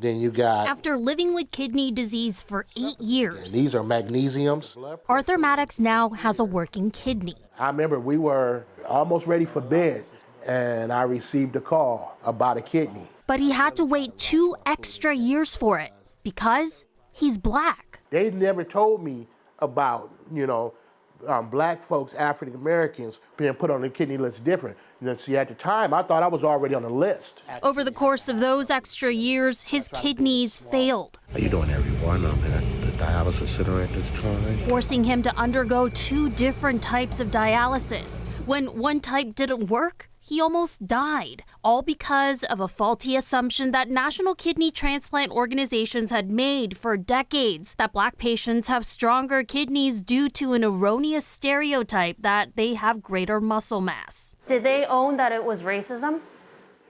Then you got... After living with kidney disease for 8 years, these are magnesiums. Arthur Maddox now has a working kidney. I remember we were almost ready for bed, and I received a call about a kidney. But he had to wait 2 extra years for it because he's black. They never told me about, black folks, African Americans, being put on the kidney list different. See, at the time, I thought I was already on the list. Over the course of those extra years, his kidneys failed. Are you doing every one of them at the dialysis center at this time? Forcing him to undergo 2 different types of dialysis. When one type didn't work, he almost died, all because of a faulty assumption that national kidney transplant organizations had made for decades, that black patients have stronger kidneys due to an erroneous stereotype that they have greater muscle mass. Did they own that it was racism?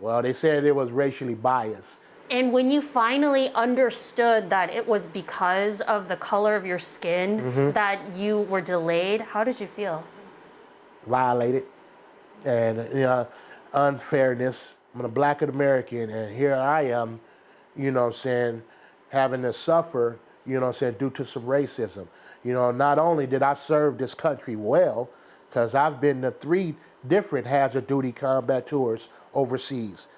Well, they said it was racially biased. And when you finally understood that it was because of the color of your skin that you were delayed, how did you feel? Violated. And unfairness. I'm a black American, and here I am, having to suffer, due to some racism. Not only did I serve this country well, because I've been to 3 different hazard duty combat tours overseas.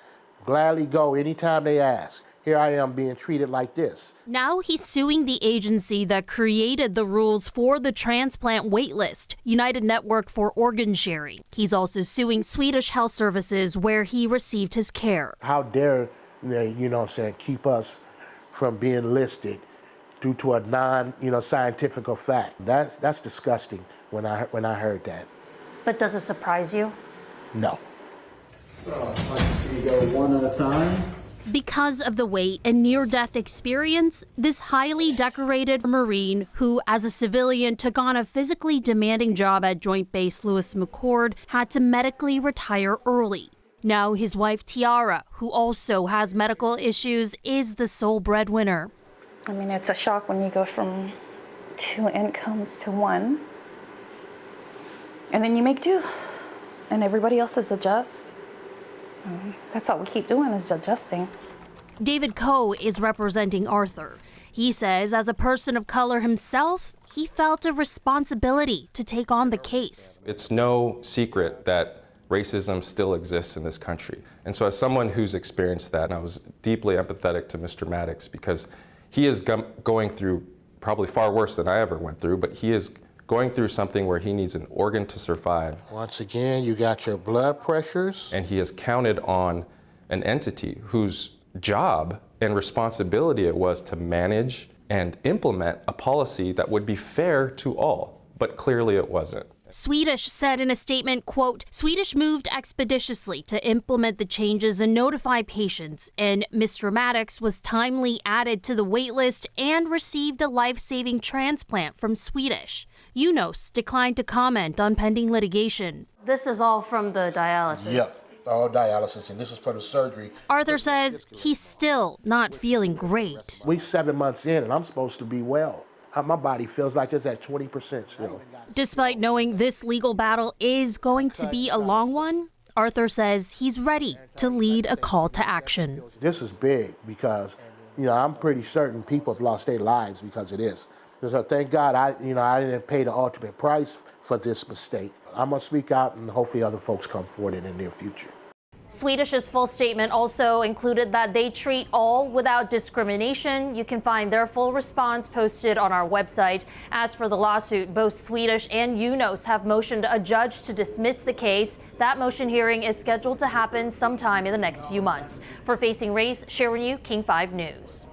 Gladly go anytime they ask. Here I am being treated like this. Now he's suing the agency that created the rules for the transplant waitlist, United Network for Organ Sharing. He's also suing Swedish Health Services where he received his care. How dare they, keep us from being listed due to a scientific fact. That's disgusting when I heard that. But does it surprise you? No. So I'd like to see you go one at a time. Because of the wait and near-death experience, this highly decorated Marine, who as a civilian took on a physically demanding job at Joint Base Lewis McChord, had to medically retire early. Now his wife Tiara, who also has medical issues, is the sole breadwinner. I mean, it's a shock when you go from 2 incomes to 1. And then you make do, and everybody else is adjust. That's all we keep doing is adjusting. David Coe is representing Arthur. He says as a person of color himself, he felt a responsibility to take on the case. It's no secret that racism still exists in this country. And so as someone who's experienced that, and I was deeply empathetic to Mr. Maddox because he is going through probably far worse than I ever went through, but he is going through something where he needs an organ to survive. Once again, you got your blood pressures. And he has counted on an entity whose job and responsibility it was to manage and implement a policy that would be fair to all, but clearly it wasn't. Swedish said in a statement, quote, Swedish moved expeditiously to implement the changes and notify patients, and Mr. Maddox was timely added to the wait list and received a life-saving transplant from Swedish. UNOS declined to comment on pending litigation. This is all from the dialysis. Yep, all dialysis, and this is for the surgery. Arthur says he's still not feeling great. We're 7 months in, and I'm supposed to be well. My body feels like it's at 20% still. Despite knowing this legal battle is going to be a long one, Arthur says he's ready to lead a call to action. This is big because, I'm pretty certain people have lost their lives because of this. So thank God I didn't pay the ultimate price for this mistake. I'm gonna speak out and hopefully other folks come forward in the near future. Swedish's full statement also included that they treat all without discrimination. You can find their full response posted on our website. As for the lawsuit, both Swedish and UNOS have motioned a judge to dismiss the case. That motion hearing is scheduled to happen sometime in the next few months. For Facing Race, Sharon Yu, King 5 News.